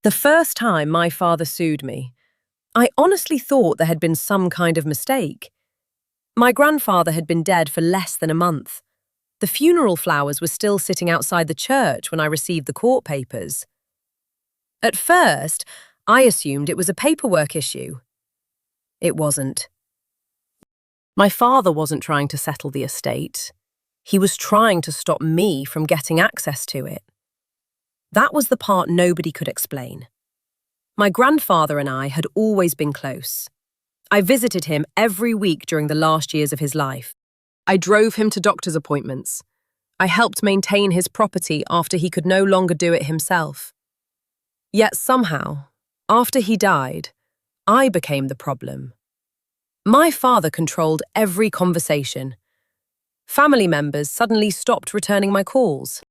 The first time my father sued me, I honestly thought there had been some kind of mistake. My grandfather had been dead for less than a month. The funeral flowers were still sitting outside the church when I received the court papers. At first, I assumed it was a paperwork issue. It wasn't. My father wasn't trying to settle the estate. He was trying to stop me from getting access to it. That was the part nobody could explain. My grandfather and I had always been close. I visited him every week during the last years of his life. I drove him to doctor's appointments. I helped maintain his property after he could no longer do it himself. Yet somehow, after he died, I became the problem. My father controlled every conversation. Family members suddenly stopped returning my calls.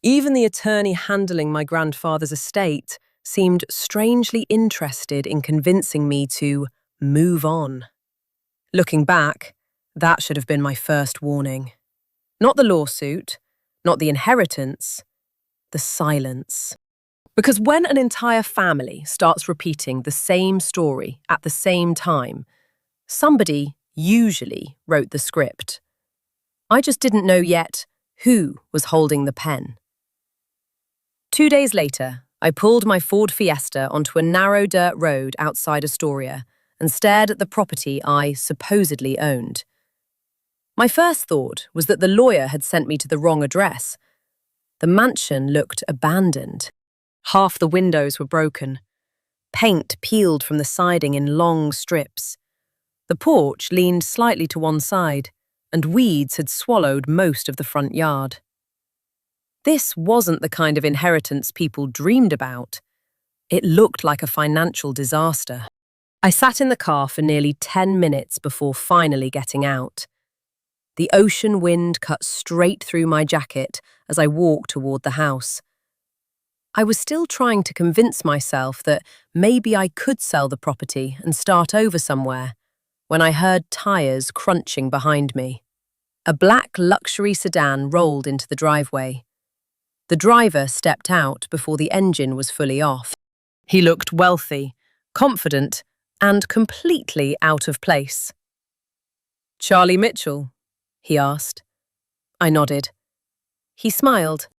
Even the attorney handling my grandfather's estate seemed strangely interested in convincing me to move on. Looking back, that should have been my first warning. Not the lawsuit, not the inheritance, the silence. Because when an entire family starts repeating the same story at the same time, somebody usually wrote the script. I just didn't know yet who was holding the pen. 2 days later, I pulled my Ford Fiesta onto a narrow dirt road outside Astoria and stared at the property I supposedly owned. My first thought was that the lawyer had sent me to the wrong address. The mansion looked abandoned. Half the windows were broken. Paint peeled from the siding in long strips. The porch leaned slightly to one side, and weeds had swallowed most of the front yard. This wasn't the kind of inheritance people dreamed about. It looked like a financial disaster. I sat in the car for nearly 10 minutes before finally getting out. The ocean wind cut straight through my jacket as I walked toward the house. I was still trying to convince myself that maybe I could sell the property and start over somewhere, when I heard tires crunching behind me. A black luxury sedan rolled into the driveway. The driver stepped out before the engine was fully off. He looked wealthy, confident, and completely out of place. "Charlie Mitchell?" he asked. I nodded. He smiled.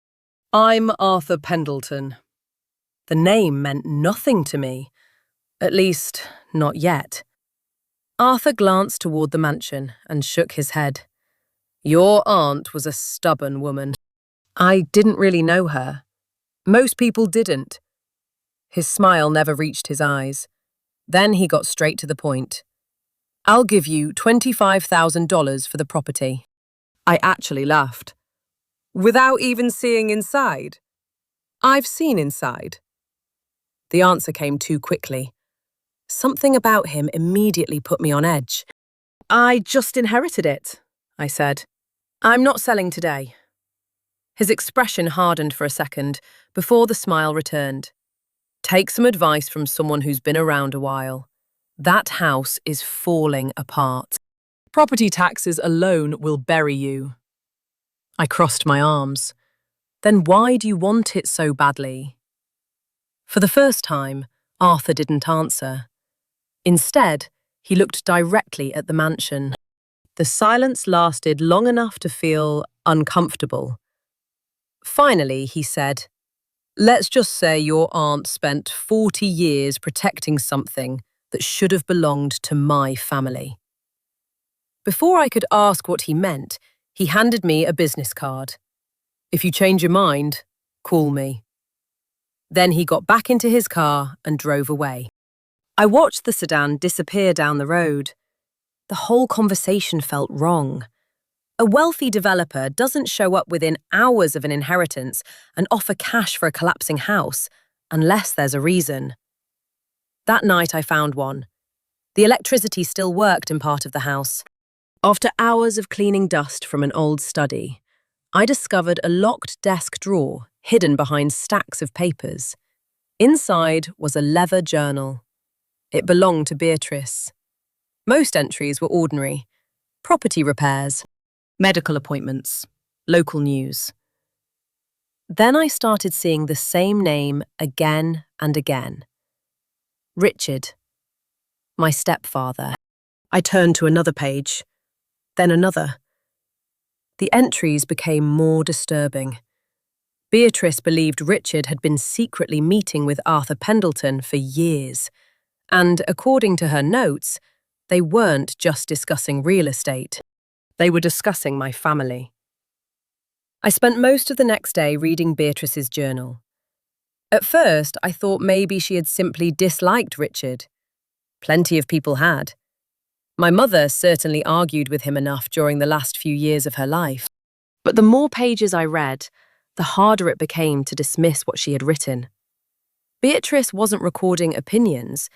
"I'm Arthur Pendleton." The name meant nothing to me. At least, not yet. Arthur glanced toward the mansion and shook his head. "Your aunt was a stubborn woman." I didn't really know her. Most people didn't. His smile never reached his eyes. Then he got straight to the point. "I'll give you $25,000 for the property." I actually laughed. "Without even seeing inside?" "I've seen inside." The answer came too quickly. Something about him immediately put me on edge. "I just inherited it," I said. "I'm not selling today." His expression hardened for a second before the smile returned. "Take some advice from someone who's been around a while. That house is falling apart. Property taxes alone will bury you." I crossed my arms. "Then why do you want it so badly?" For the first time, Arthur didn't answer. Instead, he looked directly at the mansion. The silence lasted long enough to feel uncomfortable. Finally, he said, "Let's just say your aunt spent 40 years protecting something that should have belonged to my family." Before I could ask what he meant, he handed me a business card. "If you change your mind, call me." Then he got back into his car and drove away. I watched the sedan disappear down the road. The whole conversation felt wrong. A wealthy developer doesn't show up within hours of an inheritance and offer cash for a collapsing house, unless there's a reason. That night I found one. The electricity still worked in part of the house. After hours of cleaning dust from an old study, I discovered a locked desk drawer hidden behind stacks of papers. Inside was a leather journal. It belonged to Beatrice. Most entries were ordinary: property repairs, medical appointments, local news. Then I started seeing the same name again and again. Richard, my stepfather. I turned to another page, then another. The entries became more disturbing. Beatrice believed Richard had been secretly meeting with Arthur Pendleton for years, and according to her notes, they weren't just discussing real estate. They were discussing my family. I spent most of the next day reading Beatrice's journal. At first, I thought maybe she had simply disliked Richard. Plenty of people had. My mother certainly argued with him enough during the last few years of her life. But the more pages I read, the harder it became to dismiss what she had written. Beatrice wasn't recording opinions.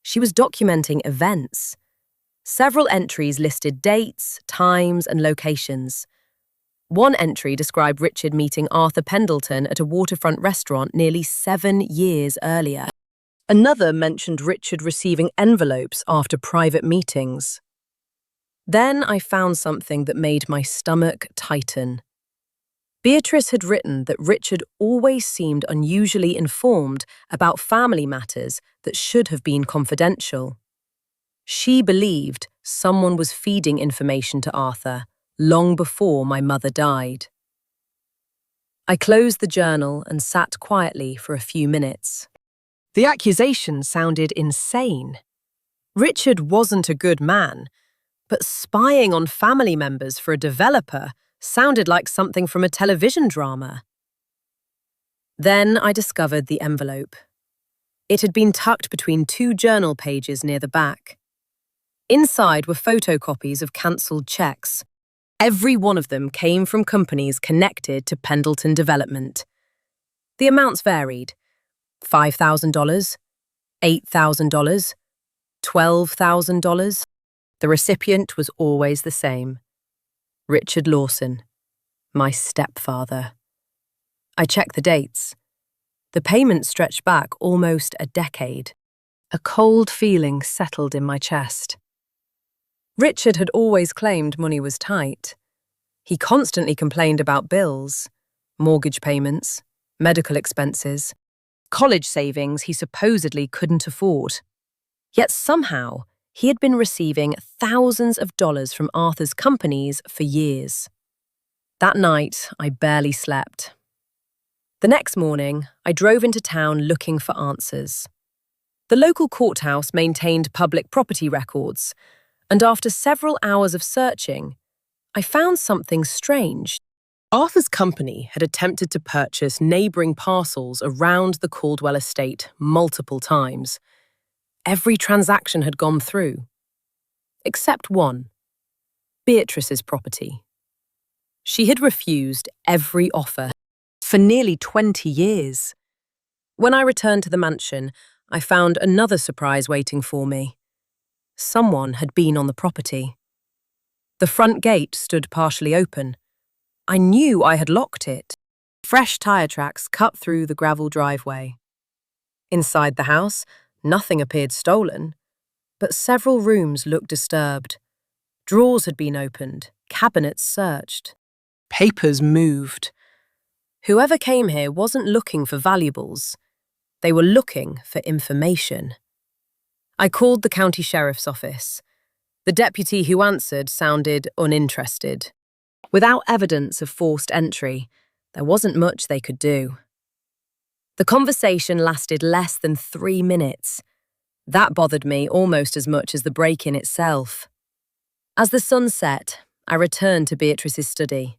She was documenting events. Several entries listed dates, times, and locations. One entry described Richard meeting Arthur Pendleton at a waterfront restaurant nearly 7 years earlier. Another mentioned Richard receiving envelopes after private meetings. Then I found something that made my stomach tighten. Beatrice had written that Richard always seemed unusually informed about family matters that should have been confidential. She believed someone was feeding information to Arthur long before my mother died. I closed the journal and sat quietly for a few minutes. The accusation sounded insane. Richard wasn't a good man, but spying on family members for a developer sounded like something from a television drama. Then I discovered the envelope. It had been tucked between 2 journal pages near the back. Inside were photocopies of cancelled checks. Every one of them came from companies connected to Pendleton Development. The amounts varied: $5,000, $8,000, $12,000. The recipient was always the same: Richard Lawson, my stepfather. I checked the dates. The payment stretched back almost a decade. A cold feeling settled in my chest. Richard had always claimed money was tight. He constantly complained about bills, mortgage payments, medical expenses, college savings he supposedly couldn't afford. Yet somehow, he had been receiving thousands of dollars from Arthur's companies for years. That night, I barely slept. The next morning, I drove into town looking for answers. The local courthouse maintained public property records, and after several hours of searching, I found something strange. Arthur's company had attempted to purchase neighbouring parcels around the Caldwell estate multiple times. Every transaction had gone through, except one: Beatrice's property. She had refused every offer for nearly 20 years. When I returned to the mansion, I found another surprise waiting for me. Someone had been on the property. The front gate stood partially open. I knew I had locked it. Fresh tire tracks cut through the gravel driveway. Inside the house, nothing appeared stolen, but several rooms looked disturbed. Drawers had been opened, cabinets searched. Papers moved. Whoever came here wasn't looking for valuables. They were looking for information. I called the county sheriff's office. The deputy who answered sounded uninterested. Without evidence of forced entry, there wasn't much they could do. The conversation lasted less than 3 minutes. That bothered me almost as much as the break-in itself. As the sun set, I returned to Beatrice's study.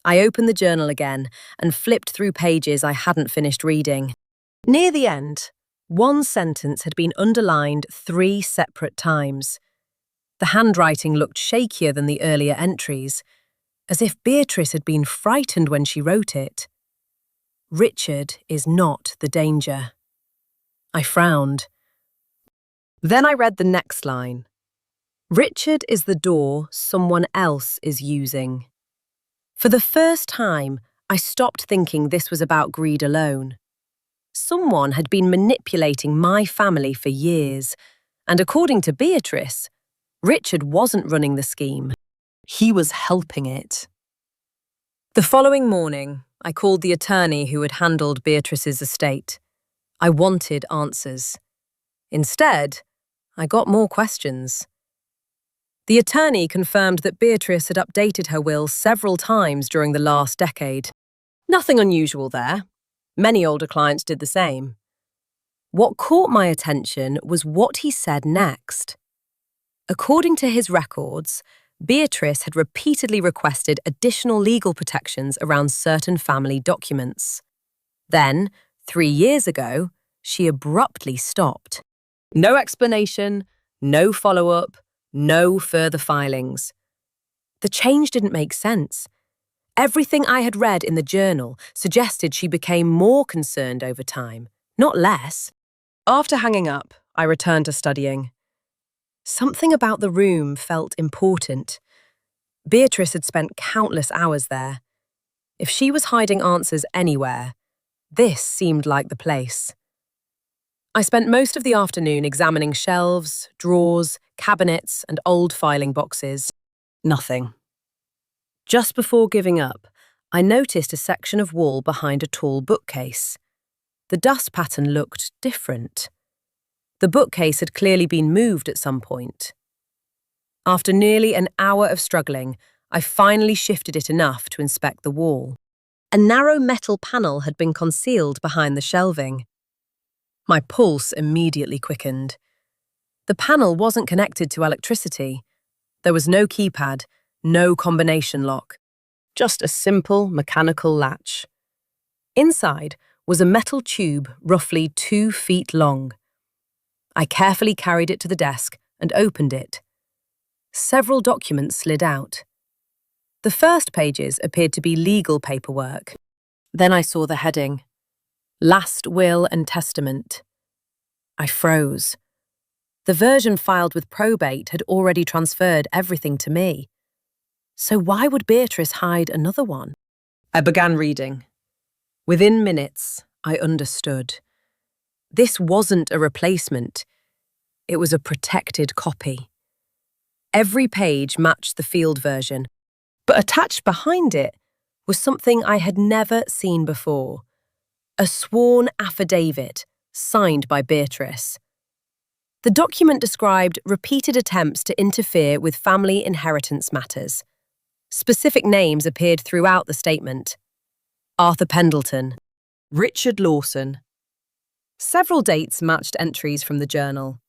I opened the journal again and flipped through pages I hadn't finished reading. Near the end, one sentence had been underlined 3 separate times. The handwriting looked shakier than the earlier entries, as if Beatrice had been frightened when she wrote it. Richard is not the danger. I frowned. Then I read the next line. Richard is the door someone else is using. For the first time, I stopped thinking this was about greed alone. Someone had been manipulating my family for years, and according to Beatrice, Richard wasn't running the scheme. He was helping it. The following morning, I called the attorney who had handled Beatrice's estate. I wanted answers. Instead, I got more questions. The attorney confirmed that Beatrice had updated her will several times during the last decade. Nothing unusual there. Many older clients did the same. What caught my attention was what he said next. According to his records, Beatrice had repeatedly requested additional legal protections around certain family documents. Then, 3 years ago, she abruptly stopped. No explanation, no follow-up, no further filings. The change didn't make sense. Everything I had read in the journal suggested she became more concerned over time, not less. After hanging up, I returned to studying. Something about the room felt important. Beatrice had spent countless hours there. If she was hiding answers anywhere, this seemed like the place. I spent most of the afternoon examining shelves, drawers, cabinets, and old filing boxes. Nothing. Just before giving up, I noticed a section of wall behind a tall bookcase. The dust pattern looked different. The bookcase had clearly been moved at some point. After nearly an hour of struggling, I finally shifted it enough to inspect the wall. A narrow metal panel had been concealed behind the shelving. My pulse immediately quickened. The panel wasn't connected to electricity. There was no keypad, no combination lock. Just a simple mechanical latch. Inside was a metal tube roughly 2 feet long. I carefully carried it to the desk and opened it. Several documents slid out. The first pages appeared to be legal paperwork. Then I saw the heading, Last Will and Testament. I froze. The version filed with probate had already transferred everything to me. So why would Beatrice hide another one? I began reading. Within minutes, I understood. This wasn't a replacement. It was a protected copy. Every page matched the field version, but attached behind it was something I had never seen before. A sworn affidavit signed by Beatrice. The document described repeated attempts to interfere with family inheritance matters. Specific names appeared throughout the statement. Arthur Pendleton, Richard Lawson. Several dates matched entries from the journal.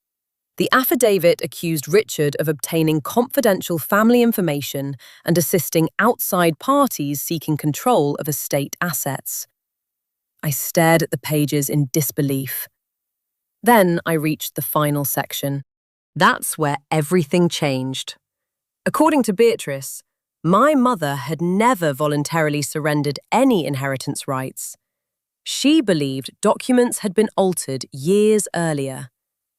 The affidavit accused Richard of obtaining confidential family information and assisting outside parties seeking control of estate assets. I stared at the pages in disbelief. Then I reached the final section. That's where everything changed. According to Beatrice, my mother had never voluntarily surrendered any inheritance rights. She believed documents had been altered years earlier.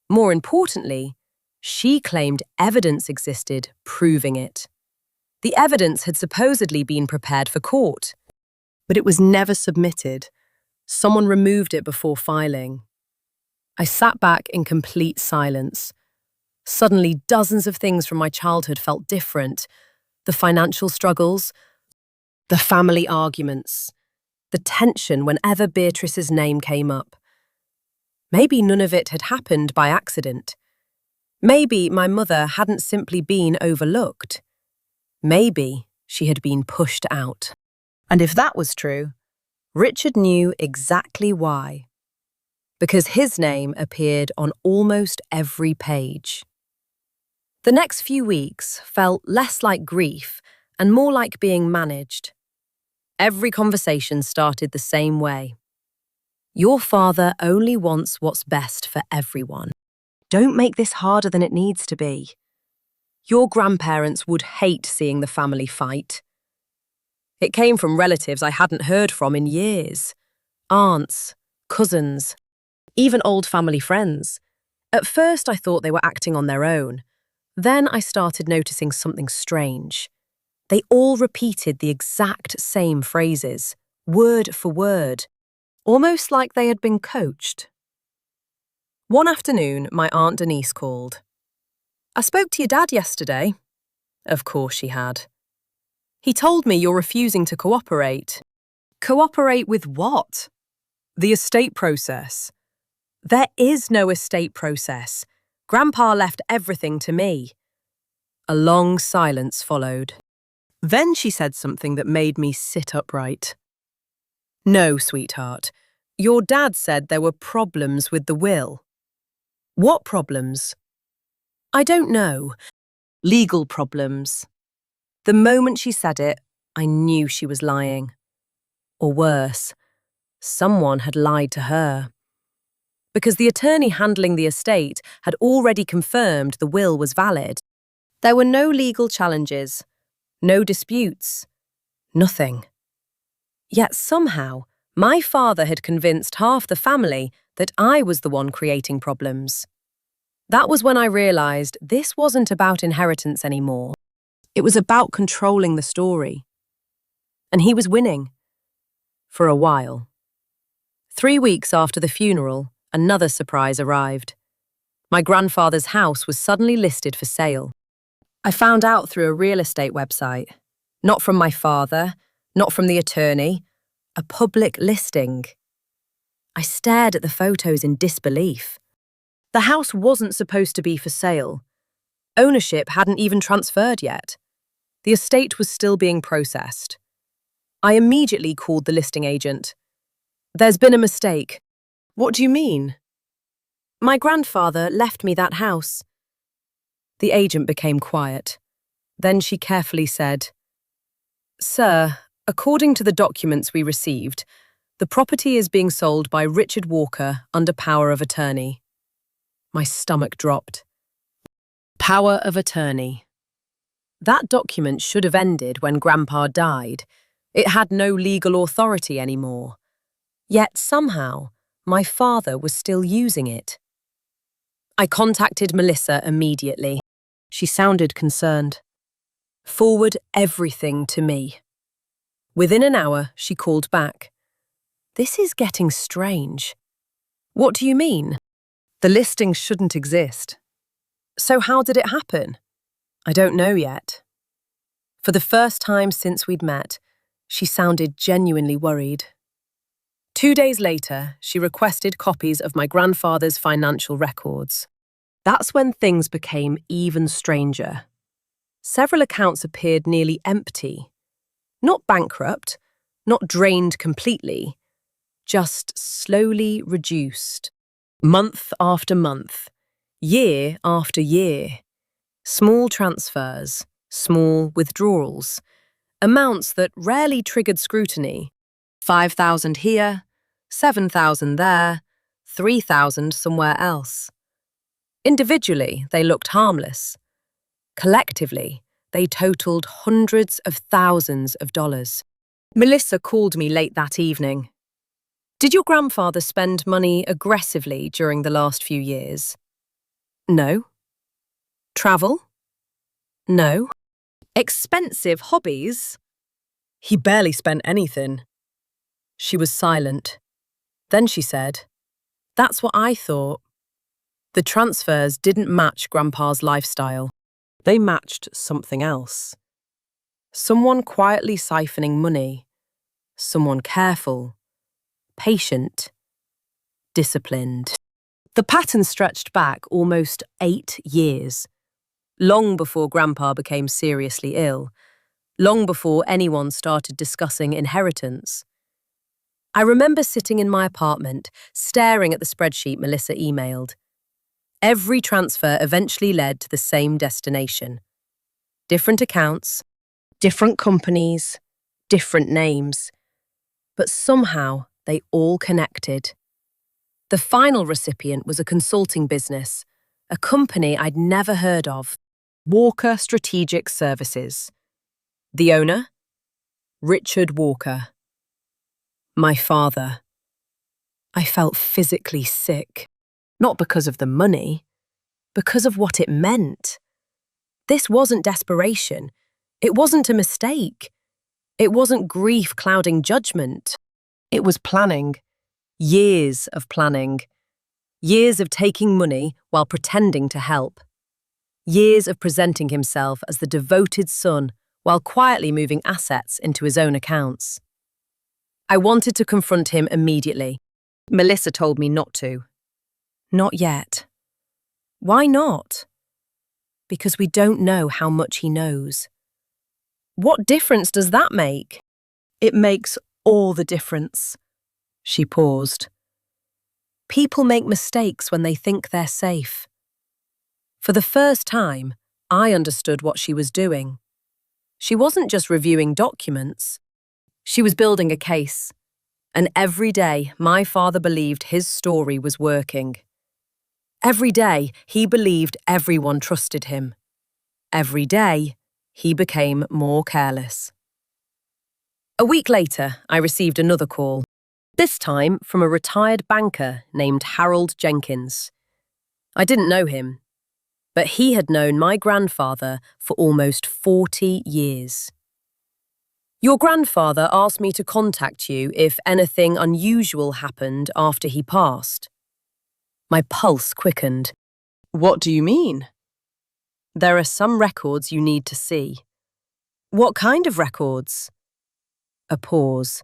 More importantly, she claimed evidence existed proving it. The evidence had supposedly been prepared for court, but it was never submitted. Someone removed it before filing. I sat back in complete silence. Suddenly, dozens of things from my childhood felt different. The financial struggles, the family arguments, the tension whenever Beatrice's name came up. Maybe none of it had happened by accident. Maybe my mother hadn't simply been overlooked. Maybe she had been pushed out. And if that was true, Richard knew exactly why. Because his name appeared on almost every page. The next few weeks felt less like grief and more like being managed. Every conversation started the same way. Your father only wants what's best for everyone. Don't make this harder than it needs to be. Your grandparents would hate seeing the family fight. It came from relatives I hadn't heard from in years. Aunts, cousins, even old family friends. At first I thought they were acting on their own. Then I started noticing something strange. They all repeated the exact same phrases, word for word, almost like they had been coached. One afternoon, my Aunt Denise called. I spoke to your dad yesterday. Of course she had. He told me you're refusing to cooperate. Cooperate with what? The estate process. There is no estate process. Grandpa left everything to me. A long silence followed. Then she said something that made me sit upright. No, sweetheart. Your dad said there were problems with the will. What problems? I don't know. Legal problems. The moment she said it, I knew she was lying. Or worse, someone had lied to her. Because the attorney handling the estate had already confirmed the will was valid. There were no legal challenges, no disputes, nothing. Yet somehow, my father had convinced half the family that I was the one creating problems. That was when I realized this wasn't about inheritance anymore. It was about controlling the story. And he was winning. For a while. 3 weeks after the funeral, another surprise arrived. My grandfather's house was suddenly listed for sale. I found out through a real estate website. Not from my father, not from the attorney. A public listing. I stared at the photos in disbelief. The house wasn't supposed to be for sale. Ownership hadn't even transferred yet. The estate was still being processed. I immediately called the listing agent. There's been a mistake. What do you mean? My grandfather left me that house. The agent became quiet. Then she carefully said, Sir, according to the documents we received, the property is being sold by Richard Walker under power of attorney. My stomach dropped. Power of attorney. That document should have ended when Grandpa died. It had no legal authority anymore. Yet somehow, my father was still using it. I contacted Melissa immediately. She sounded concerned. Forward everything to me. Within an hour, she called back. This is getting strange. What do you mean? The listing shouldn't exist. So how did it happen? I don't know yet. For the first time since we'd met, she sounded genuinely worried. 2 days later, she requested copies of my grandfather's financial records. That's when things became even stranger. Several accounts appeared nearly empty. Not bankrupt, not drained completely, just slowly reduced. Month after month, year after year. Small transfers, small withdrawals. Amounts that rarely triggered scrutiny. 5,000 here, 7,000 there, 3,000 somewhere else. Individually, they looked harmless. Collectively, they totaled hundreds of thousands of dollars. Melissa called me late that evening. Did your grandfather spend money aggressively during the last few years? No. Travel? No. Expensive hobbies? He barely spent anything. She was silent. Then she said, That's what I thought. The transfers didn't match Grandpa's lifestyle. They matched something else. Someone quietly siphoning money. Someone careful, patient, disciplined. The pattern stretched back almost 8 years. Long before Grandpa became seriously ill. Long before anyone started discussing inheritance. I remember sitting in my apartment, staring at the spreadsheet Melissa emailed. Every transfer eventually led to the same destination. Different accounts, different companies, different names. But somehow they all connected. The final recipient was a consulting business, a company I'd never heard of, Walker Strategic Services. The owner? Richard Walker. My father. I felt physically sick, not because of the money, because of what it meant. This wasn't desperation. It wasn't a mistake. It wasn't grief clouding judgment. It was planning. Years of planning. Years of taking money while pretending to help. Years of presenting himself as the devoted son while quietly moving assets into his own accounts. I wanted to confront him immediately. Melissa told me not to. Not yet. Why not? Because we don't know how much he knows. What difference does that make? It makes all the difference. She paused. People make mistakes when they think they're safe. For the first time, I understood what she was doing. She wasn't just reviewing documents. She was building a case. And every day, my father believed his story was working. Every day, he believed everyone trusted him. Every day, he became more careless. A week later, I received another call, this time from a retired banker named Harold Jenkins. I didn't know him, but he had known my grandfather for almost 40 years. Your grandfather asked me to contact you if anything unusual happened after he passed. My pulse quickened. What do you mean? There are some records you need to see. What kind of records? A pause.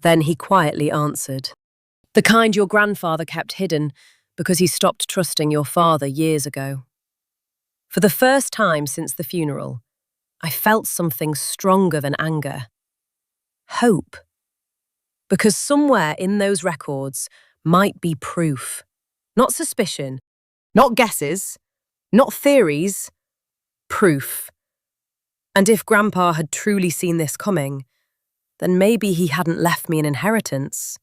Then he quietly answered. The kind your grandfather kept hidden because he stopped trusting your father years ago. For the first time since the funeral, I felt something stronger than anger. Hope. Because somewhere in those records might be proof. Not suspicion, not guesses, not theories. Proof. And if Grandpa had truly seen this coming, then maybe he hadn't left me an inheritance.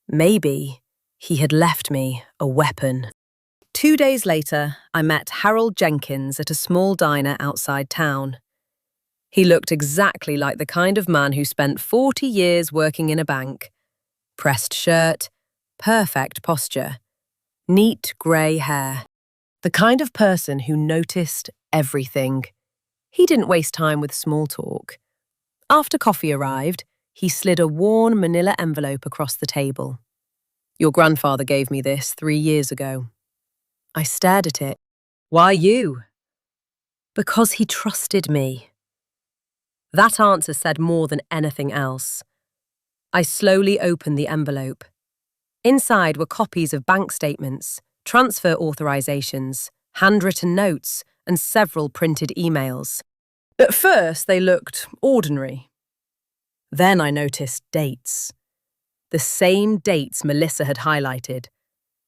Maybe he had left me a weapon. 2 days later, I met Harold Jenkins at a small diner outside town. He looked exactly like the kind of man who spent 40 years working in a bank. Pressed shirt, perfect posture, neat grey hair. The kind of person who noticed everything. He didn't waste time with small talk. After coffee arrived, he slid a worn manila envelope across the table. Your grandfather gave me this 3 years ago. I stared at it. Why you? Because he trusted me. That answer said more than anything else. I slowly opened the envelope. Inside were copies of bank statements, transfer authorizations, handwritten notes, and several printed emails. At first, they looked ordinary. Then I noticed dates. The same dates Melissa had highlighted.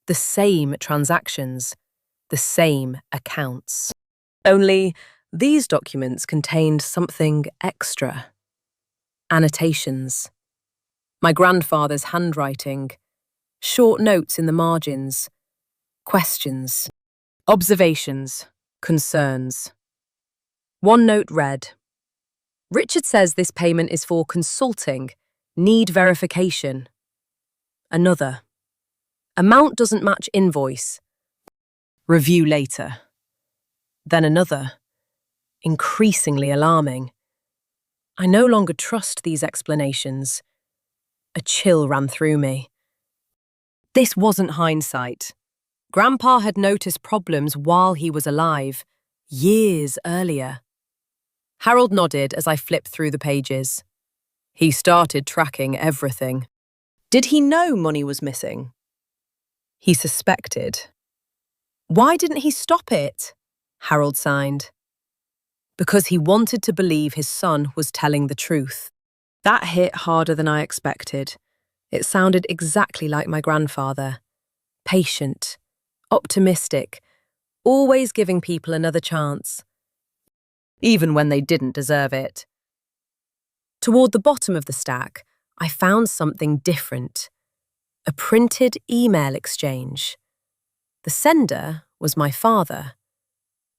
The same transactions. The same accounts. Only these documents contained something extra. Annotations. My grandfather's handwriting. Short notes in the margins. Questions. Observations. Concerns. One note read, Richard says this payment is for consulting. Need verification. Another. Amount doesn't match invoice. Review later. Then another. Increasingly alarming. I no longer trust these explanations. A chill ran through me. This wasn't hindsight. Grandpa had noticed problems while he was alive, years earlier. Harold nodded as I flipped through the pages. He started tracking everything. Did he know money was missing? He suspected. Why didn't he stop it? Harold signed. Because he wanted to believe his son was telling the truth. That hit harder than I expected. It sounded exactly like my grandfather. Patient, optimistic, always giving people another chance. Even when they didn't deserve it. Toward the bottom of the stack, I found something different. A printed email exchange. The sender was my father.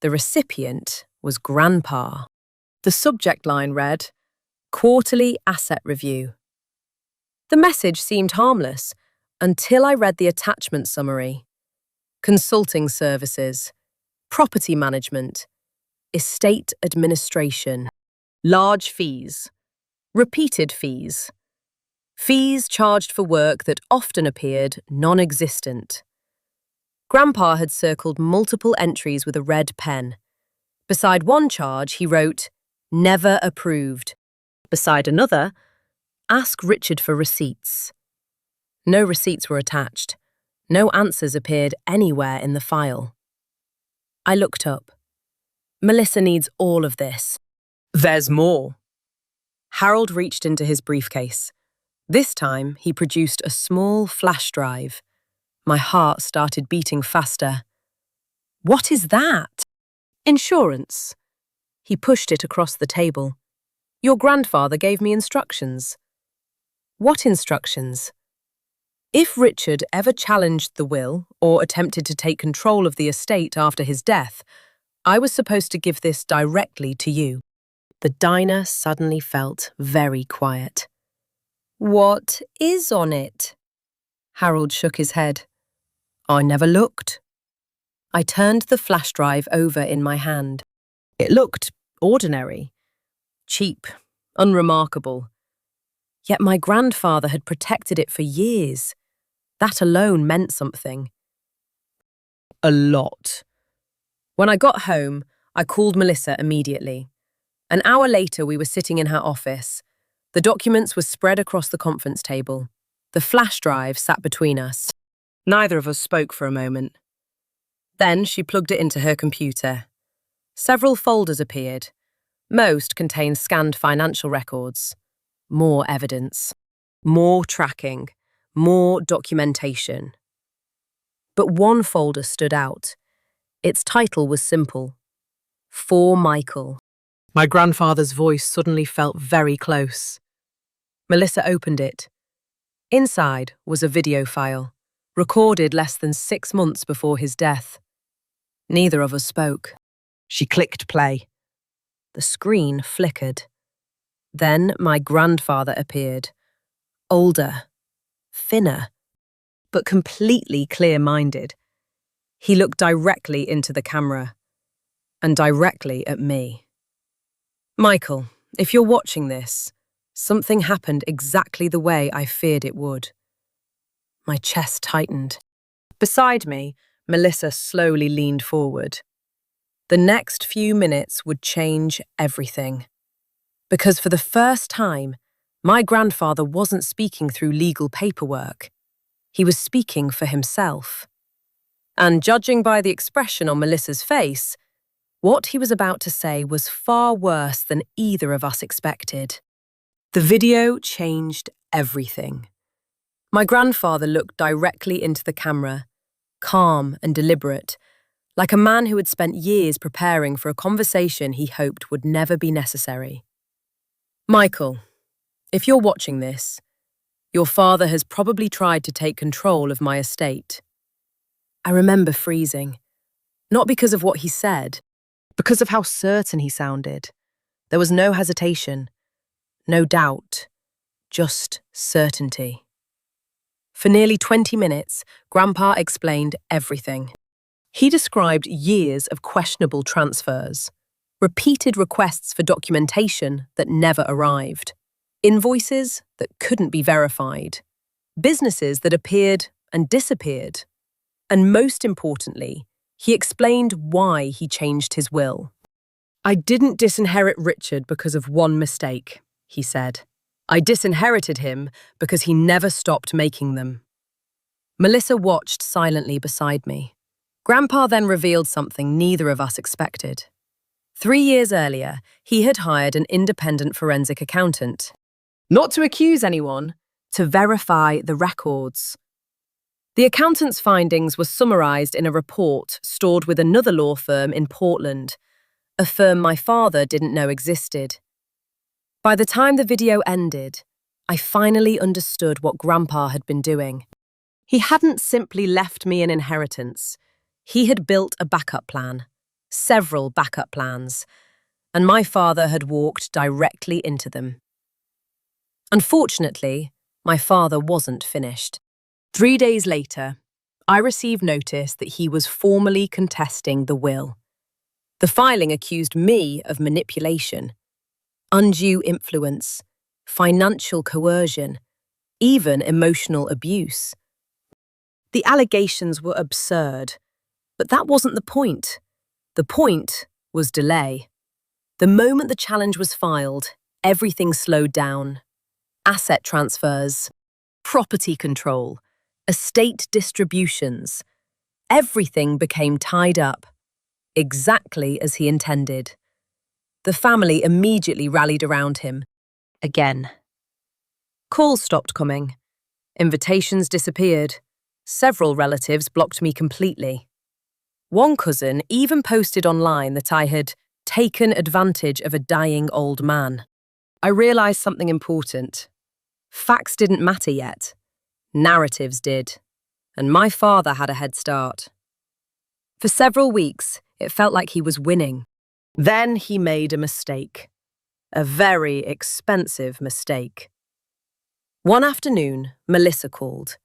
The recipient was Grandpa. The subject line read, Quarterly Asset Review. The message seemed harmless until I read the attachment summary. Consulting services, property management, estate administration, large fees, repeated fees, fees charged for work that often appeared non-existent. Grandpa had circled multiple entries with a red pen. Beside one charge, he wrote, Never approved. Beside another, Ask Richard for receipts. No receipts were attached. No answers appeared anywhere in the file. I looked up. Melissa needs all of this. There's more. Harold reached into his briefcase. This time, he produced a small flash drive. My heart started beating faster. What is that? Insurance. He pushed it across the table. Your grandfather gave me instructions. What instructions? If Richard ever challenged the will or attempted to take control of the estate after his death, I was supposed to give this directly to you. The diner suddenly felt very quiet. What is on it? Harold shook his head. I never looked. I turned the flash drive over in my hand. It looked ordinary, cheap, unremarkable. Yet my grandfather had protected it for years. That alone meant something. A lot. When I got home, I called Melissa immediately. An hour later, we were sitting in her office. The documents were spread across the conference table. The flash drive sat between us. Neither of us spoke for a moment. Then she plugged it into her computer. Several folders appeared. Most contained scanned financial records. More evidence. More tracking. More documentation. But one folder stood out. Its title was simple. For Michael. My grandfather's voice suddenly felt very close. Melissa opened it. Inside was a video file, recorded less than 6 months before his death. Neither of us spoke. She clicked play. The screen flickered. Then my grandfather appeared. Older, thinner, but completely clear-minded. He looked directly into the camera, and directly at me. Michael, if you're watching this, something happened exactly the way I feared it would. My chest tightened. Beside me, Melissa slowly leaned forward. The next few minutes would change everything. Because for the first time, my grandfather wasn't speaking through legal paperwork. He was speaking for himself. And judging by the expression on Melissa's face, what he was about to say was far worse than either of us expected. The video changed everything. My grandfather looked directly into the camera, calm and deliberate, like a man who had spent years preparing for a conversation he hoped would never be necessary. Michael, if you're watching this, your father has probably tried to take control of my estate. I remember freezing, not because of what he said, because of how certain he sounded. There was no hesitation, no doubt, just certainty. For nearly 20 minutes, Grandpa explained everything. He described years of questionable transfers, repeated requests for documentation that never arrived, invoices that couldn't be verified, businesses that appeared and disappeared. And most importantly, he explained why he changed his will. I didn't disinherit Richard because of one mistake, he said. I disinherited him because he never stopped making them. Melissa watched silently beside me. Grandpa then revealed something neither of us expected. 3 years earlier, he had hired an independent forensic accountant. Not to accuse anyone, to verify the records. The accountant's findings were summarized in a report stored with another law firm in Portland, a firm my father didn't know existed. By the time the video ended, I finally understood what Grandpa had been doing. He hadn't simply left me an inheritance. He had built a backup plan, several backup plans, and my father had walked directly into them. Unfortunately, my father wasn't finished. 3 days later, I received notice that he was formally contesting the will. The filing accused me of manipulation, undue influence, financial coercion, even emotional abuse. The allegations were absurd, but that wasn't the point. The point was delay. The moment the challenge was filed, everything slowed down. asset transfers, property control, estate distributions. Everything became tied up, exactly as he intended. The family immediately rallied around him. Again. Calls stopped coming. Invitations disappeared. Several relatives blocked me completely. One cousin even posted online that I had taken advantage of a dying old man. I realized something important. Facts didn't matter yet. Narratives did. And my father had a head start. For several weeks, it felt like he was winning. Then he made a mistake. A very expensive mistake. One afternoon, Melissa called.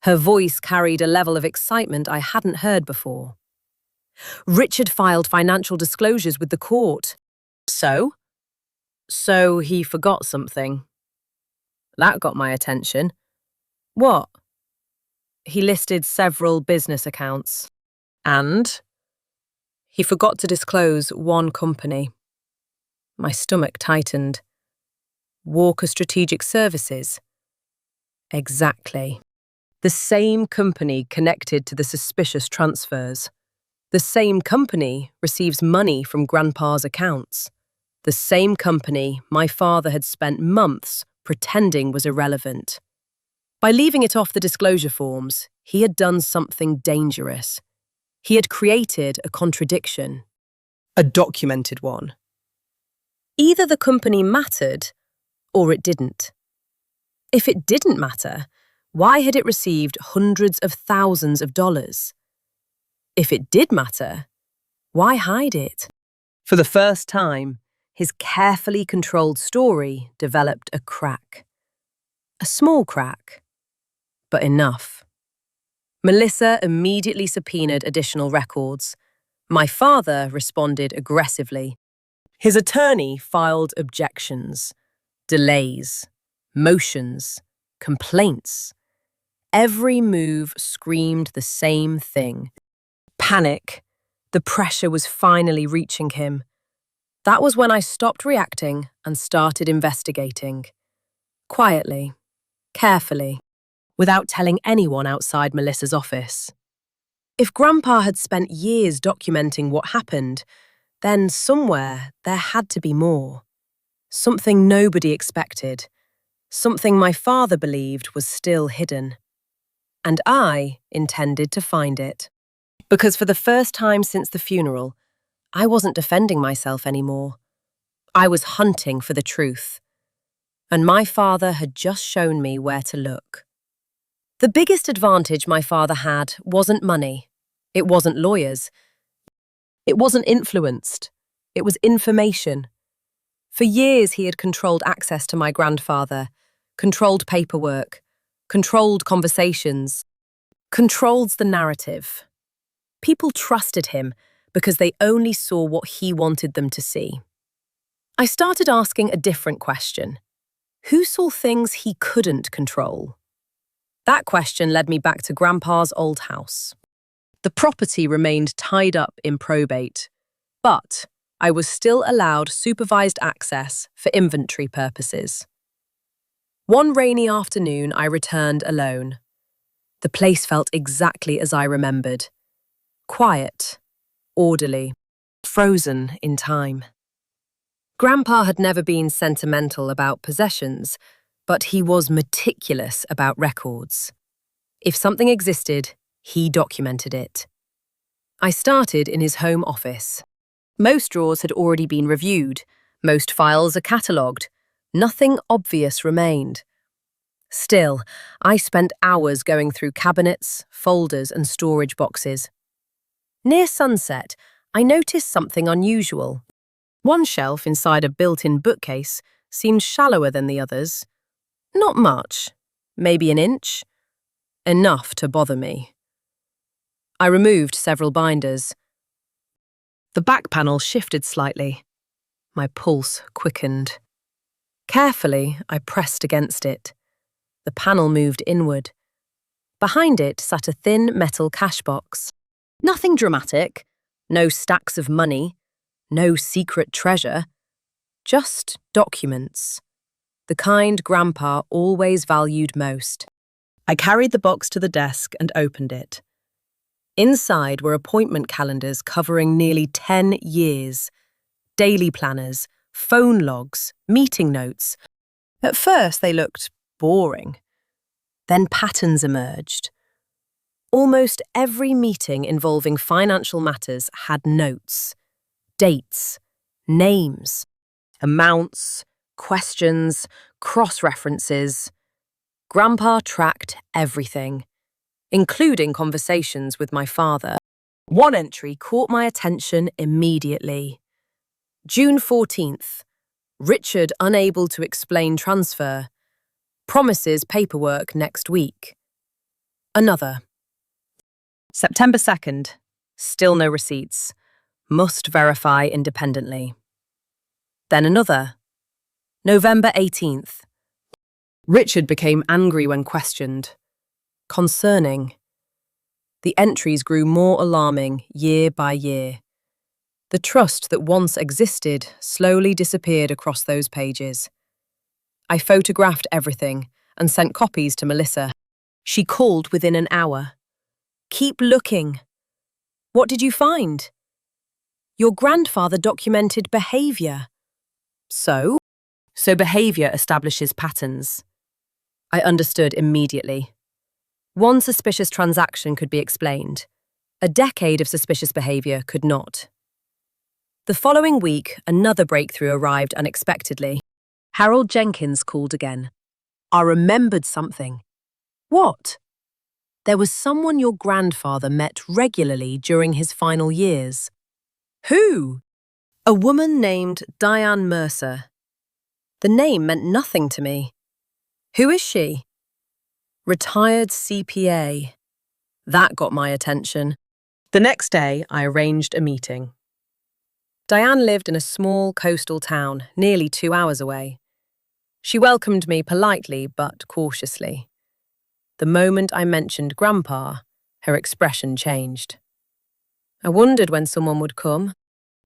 Her voice carried a level of excitement I hadn't heard before. Richard filed financial disclosures with the court. So he forgot something. That got my attention. What? He listed several business accounts. And he forgot to disclose one company. My stomach tightened. Walker Strategic Services. Exactly. The same company connected to the suspicious transfers. The same company receives money from Grandpa's accounts. The same company my father had spent months pretending was irrelevant. By leaving it off the disclosure forms, he had done something dangerous. He had created a contradiction. A documented one. Either the company mattered, or it didn't. If it didn't matter, why had it received hundreds of thousands of dollars? If it did matter, why hide it? For the first time, his carefully controlled story developed a crack. A small crack, but enough. Melissa immediately subpoenaed additional records. My father responded aggressively. His attorney filed objections, delays, motions, complaints. Every move screamed the same thing. Panic. The pressure was finally reaching him. That was when I stopped reacting and started investigating. Quietly, carefully, without telling anyone outside Melissa's office. If Grandpa had spent years documenting what happened, then somewhere there had to be more. Something nobody expected. Something my father believed was still hidden. And I intended to find it. Because for the first time since the funeral, I wasn't defending myself anymore. I was hunting for the truth. And my father had just shown me where to look. The biggest advantage my father had wasn't money. It wasn't lawyers. It wasn't influenced. It was information. For years he had controlled access to my grandfather, controlled paperwork, controlled conversations, controlled the narrative. People trusted him because they only saw what he wanted them to see. I started asking a different question. Who saw things he couldn't control? That question led me back to Grandpa's old house. The property remained tied up in probate, but I was still allowed supervised access for inventory purposes. One rainy afternoon, I returned alone. The place felt exactly as I remembered. Quiet, orderly, frozen in time. Grandpa had never been sentimental about possessions, but he was meticulous about records. If something existed, he documented it. I started in his home office. Most drawers had already been reviewed. Most files are catalogued. Nothing obvious remained. Still, I spent hours going through cabinets, folders, and storage boxes. Near sunset, I noticed something unusual. One shelf inside a built-in bookcase seemed shallower than the others. Not much, maybe an inch. Enough to bother me. I removed several binders. The back panel shifted slightly. My pulse quickened. Carefully, I pressed against it. The panel moved inward. Behind it sat a thin metal cash box. Nothing dramatic, no stacks of money, no secret treasure, just documents. the kind Grandpa always valued most. I carried the box to the desk and opened it. Inside were appointment calendars covering nearly 10 years, daily planners, phone logs, meeting notes. At first they looked boring. Then patterns emerged. Almost every meeting involving financial matters had notes, dates, names, amounts, questions, cross-references. Grandpa tracked everything, including conversations with my father. One entry caught my attention immediately. June 14th. Richard unable to explain transfer. Promises paperwork next week. Another. September 2nd. Still no receipts. Must verify independently. Then another. November 18th. Richard became angry when questioned. Concerning. The entries grew more alarming year by year. The trust that once existed slowly disappeared across those pages. I photographed everything and sent copies to Melissa. She called within an hour. Keep looking. What did you find? Your grandfather documented behaviour. So? So behaviour establishes patterns. I understood immediately. One suspicious transaction could be explained. A decade of suspicious behaviour could not. The following week, another breakthrough arrived unexpectedly. Harold Jenkins called again. I remembered something. What? There was someone your grandfather met regularly during his final years. Who? A woman named Diane Mercer. The name meant nothing to me. Who is she? Retired CPA. That got my attention. The next day, I arranged a meeting. Diane lived in a small coastal town, nearly 2 hours away. She welcomed me politely but cautiously. The moment I mentioned Grandpa, her expression changed. I wondered when someone would come.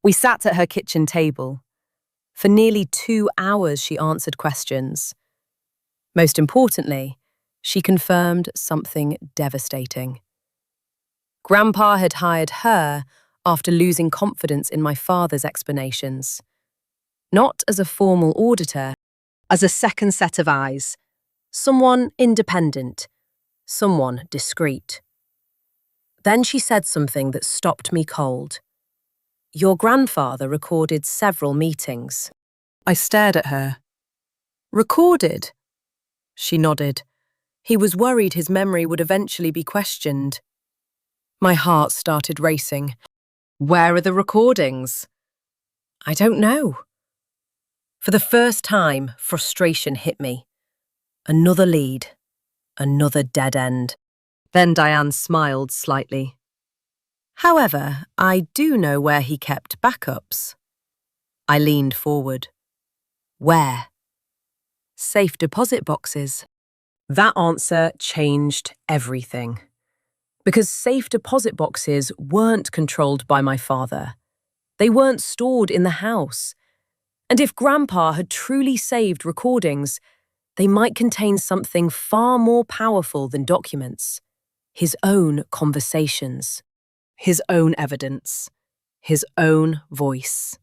We sat at her kitchen table. For nearly 2 hours she answered questions. Most importantly, she confirmed something devastating. Grandpa had hired her after losing confidence in my father's explanations. Not as a formal auditor, as a second set of eyes. Someone independent, someone discreet. Then she said something that stopped me cold. Your grandfather recorded several meetings. I stared at her. Recorded? She nodded. He was worried his memory would eventually be questioned. My heart started racing. Where are the recordings? I don't know. For the first time, frustration hit me. Another lead. Another dead end. Then Diane smiled slightly. However, I do know where he kept backups. I leaned forward. Where? Safe deposit boxes. That answer changed everything. Because safe deposit boxes weren't controlled by my father. They weren't stored in the house. And if Grandpa had truly saved recordings, they might contain something far more powerful than documents. His own conversations. His own evidence. His own voice.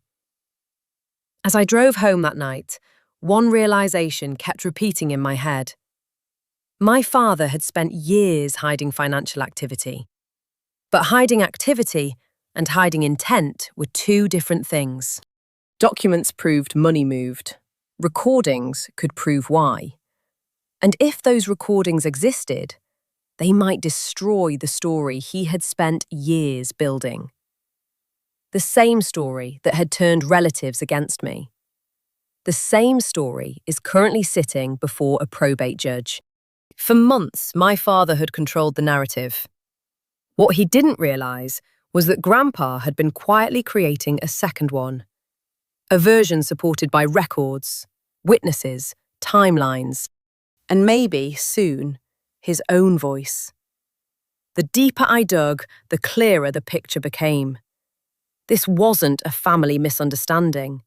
As I drove home that night, one realization kept repeating in my head. My father had spent years hiding financial activity. But hiding activity and hiding intent were two different things. Documents proved money moved. Recordings could prove why. And if those recordings existed, they might destroy the story he had spent years building. The same story that had turned relatives against me. The same story is currently sitting before a probate judge. For months, my father had controlled the narrative. What he didn't realize was that Grandpa had been quietly creating a second one. A version supported by records, witnesses, timelines, and maybe, soon, his own voice. The deeper I dug, the clearer the picture became. This wasn't a family misunderstanding.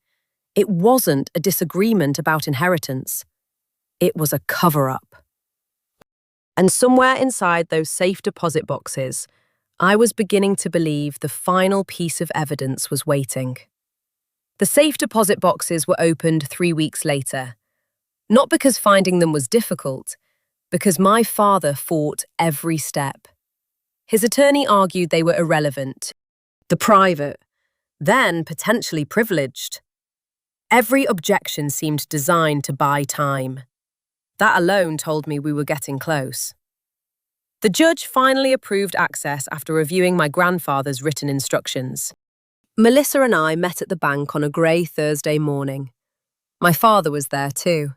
It wasn't a disagreement about inheritance. It was a cover-up. And somewhere inside those safe deposit boxes, I was beginning to believe the final piece of evidence was waiting. The safe deposit boxes were opened 3 weeks later, not because finding them was difficult, because my father fought every step. His attorney argued they were irrelevant, the private, then potentially privileged. Every objection seemed designed to buy time. That alone told me we were getting close. The judge finally approved access after reviewing my grandfather's written instructions. Melissa and I met at the bank on a grey Thursday morning. My father was there too.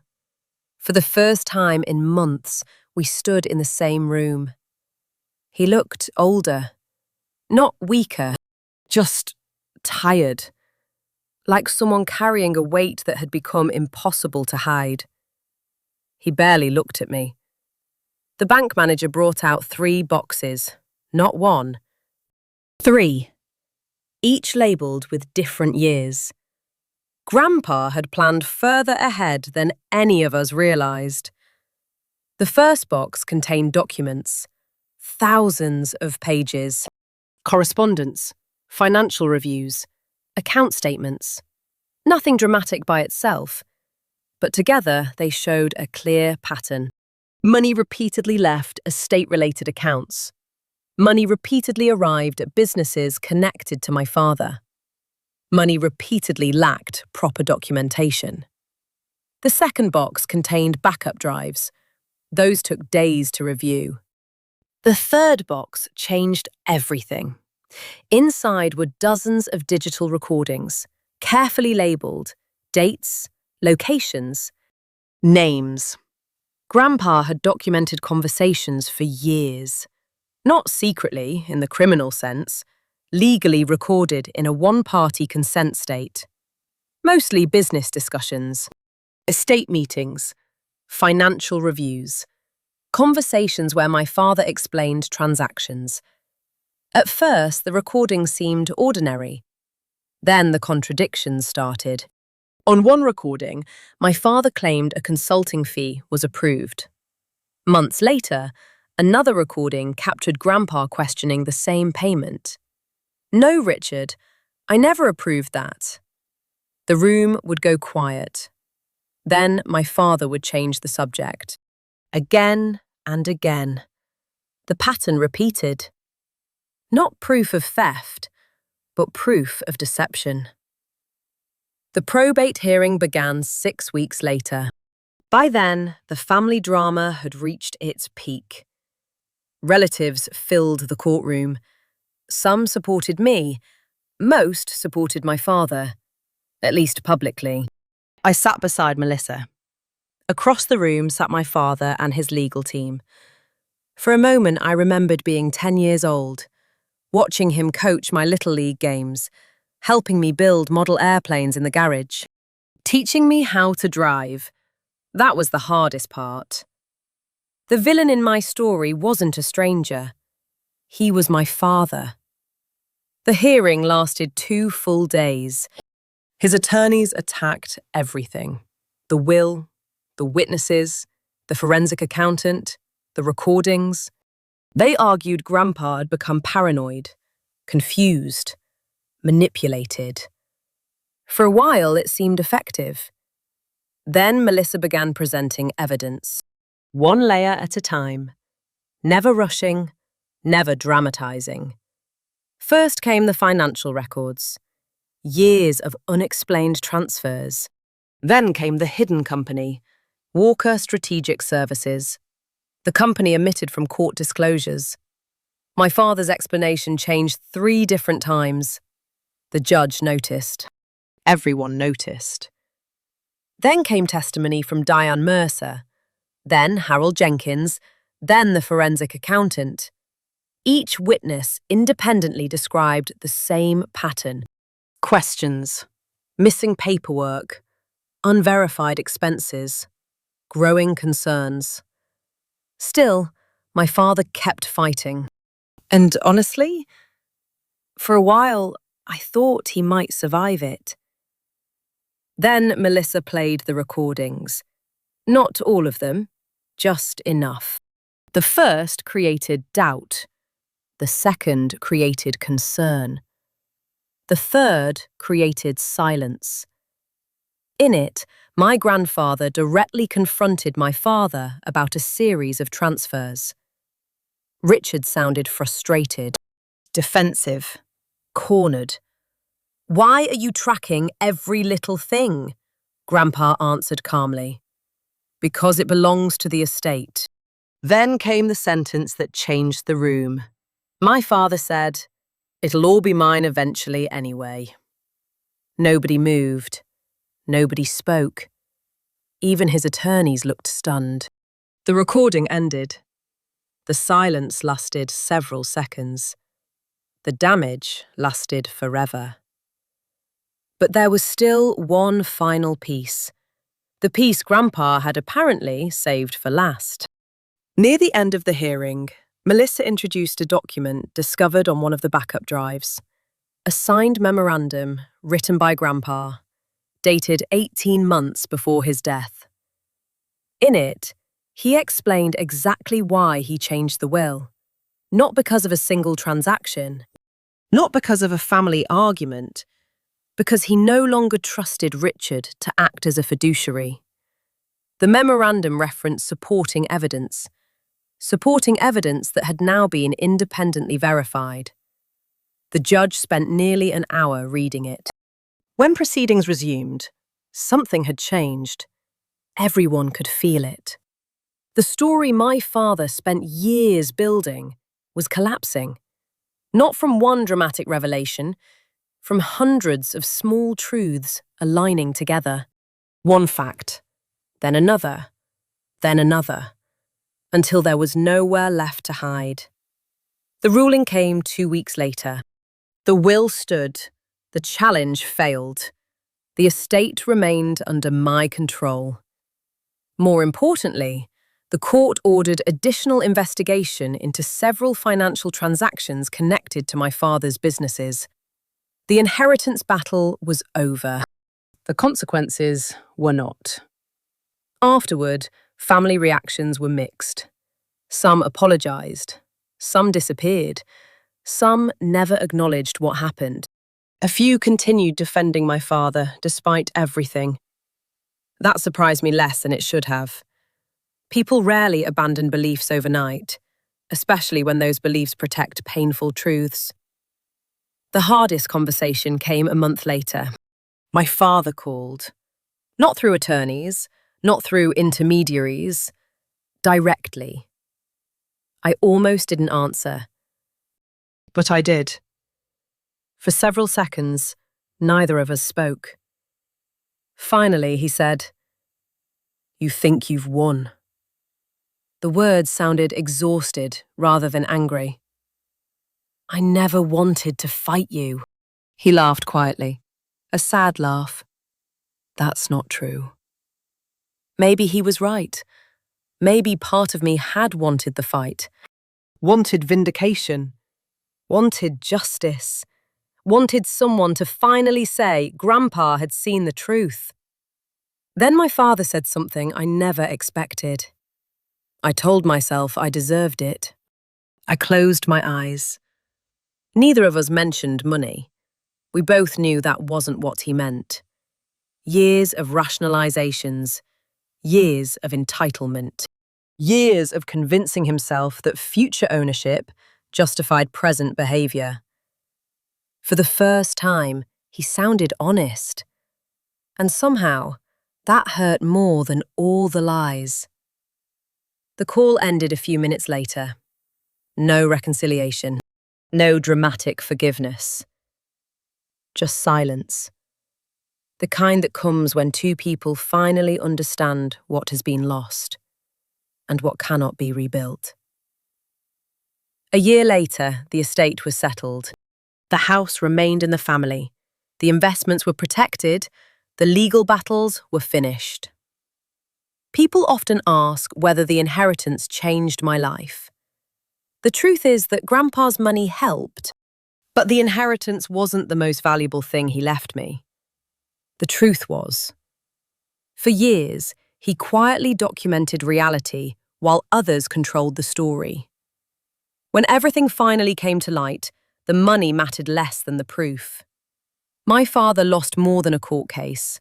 For the first time in months, we stood in the same room. He looked older, not weaker, just tired, like someone carrying a weight that had become impossible to hide. He barely looked at me. The bank manager brought out 3 boxes, not 1. 3, each labelled with different years. Grandpa had planned further ahead than any of us realised. The first box contained documents, thousands of pages, correspondence, financial reviews, account statements. Nothing dramatic by itself, but together they showed a clear pattern. Money repeatedly left estate-related accounts. Money repeatedly arrived at businesses connected to my father. Money repeatedly lacked proper documentation. The second box contained backup drives. Those took days to review. The third box changed everything. Inside were dozens of digital recordings, carefully labelled, dates, locations, names. Grandpa had documented conversations for years. Not secretly, in the criminal sense, legally recorded in a one-party consent state. Mostly business discussions, estate meetings, financial reviews, conversations where my father explained transactions. At first, the recordings seemed ordinary. Then the contradictions started. On one recording, my father claimed a consulting fee was approved. Months later, another recording captured Grandpa questioning the same payment. No, Richard, I never approved that. The room would go quiet. Then my father would change the subject. Again and again. The pattern repeated. Not proof of theft, but proof of deception. The probate hearing began 6 weeks later. By then, the family drama had reached its peak. Relatives filled the courtroom. Some supported me. Most supported my father, at least publicly. I sat beside Melissa. Across the room sat my father and his legal team. For a moment, I remembered being 10 years old, watching him coach my Little League games, helping me build model airplanes in the garage, teaching me how to drive. That was the hardest part. The villain in my story wasn't a stranger. He was my father. The hearing lasted 2 full days. His attorneys attacked everything. The will, the witnesses, the forensic accountant, the recordings. They argued Grandpa had become paranoid, confused, manipulated. For a while, it seemed effective. Then Melissa began presenting evidence, one layer at a time, never rushing, never dramatizing. First came the financial records, years of unexplained transfers. Then came the hidden company, Walker Strategic Services. The company omitted from court disclosures. My father's explanation changed 3 different times. The judge noticed. Everyone noticed. Then came testimony from Diane Mercer, then Harold Jenkins, then the forensic accountant. Each witness independently described the same pattern. Questions, missing paperwork, unverified expenses, growing concerns. Still, my father kept fighting. And honestly, for a while, I thought he might survive it. Then Melissa played the recordings. Not all of them, just enough. The first created doubt. The second created concern. The third created silence. In it, my grandfather directly confronted my father about a series of transfers. Richard sounded frustrated, defensive, cornered. "Why are you tracking every little thing?" Grandpa answered calmly. "Because it belongs to the estate." Then came the sentence that changed the room. My father said, "It'll all be mine eventually anyway." Nobody moved. Nobody spoke. Even his attorneys looked stunned. The recording ended. The silence lasted several seconds. The damage lasted forever. But there was still one final piece. The piece Grandpa had apparently saved for last. Near the end of the hearing, Melissa introduced a document discovered on one of the backup drives. A signed memorandum written by Grandpa, dated 18 months before his death. In it, he explained exactly why he changed the will. Not because of a single transaction, not because of a family argument, because he no longer trusted Richard to act as a fiduciary. The memorandum referenced supporting evidence that had now been independently verified. The judge spent nearly an hour reading it. When proceedings resumed, something had changed. Everyone could feel it. The story my father spent years building was collapsing. Not from one dramatic revelation, from hundreds of small truths aligning together. One fact, then another, until there was nowhere left to hide. The ruling came 2 weeks later. The will stood. The challenge failed. The estate remained under my control. More importantly, the court ordered additional investigation into several financial transactions connected to my father's businesses. The inheritance battle was over. The consequences were not. Afterward, family reactions were mixed. Some apologized. Some disappeared. Some never acknowledged what happened. A few continued defending my father despite everything. That surprised me less than it should have. People rarely abandon beliefs overnight, especially when those beliefs protect painful truths. The hardest conversation came a month later. My father called. Not through attorneys, not through intermediaries, directly. I almost didn't answer, but I did. For several seconds, neither of us spoke. Finally, he said, "You think you've won." The words sounded exhausted rather than angry. "I never wanted to fight you." He laughed quietly, a sad laugh. "That's not true." Maybe he was right. Maybe part of me had wanted the fight, wanted vindication, wanted justice, wanted someone to finally say Grandpa had seen the truth. Then my father said something I never expected. I told myself I deserved it. I closed my eyes. Neither of us mentioned money. We both knew that wasn't what he meant. Years of rationalizations, years of entitlement, years of convincing himself that future ownership justified present behavior. For the first time, he sounded honest. And somehow, that hurt more than all the lies. The call ended a few minutes later. No reconciliation. No dramatic forgiveness. Just silence. The kind that comes when two people finally understand what has been lost and what cannot be rebuilt. A year later, the estate was settled. The house remained in the family. The investments were protected. The legal battles were finished. People often ask whether the inheritance changed my life. The truth is that Grandpa's money helped, but the inheritance wasn't the most valuable thing he left me. The truth was, for years, He quietly documented reality while others controlled the story. When everything finally came to light, the money mattered less than the proof. My father lost more than a court case.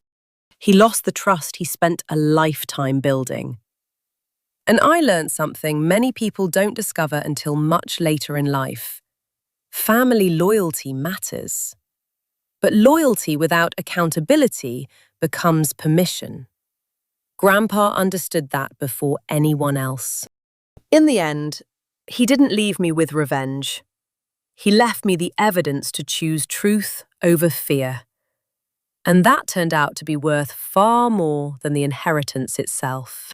He lost the trust he spent a lifetime building. And I learned something many people don't discover until much later in life. Family loyalty matters. But loyalty without accountability becomes permission. Grandpa understood that before anyone else. In the end, he didn't leave me with revenge. He left me the evidence to choose truth over fear. And that turned out to be worth far more than the inheritance itself.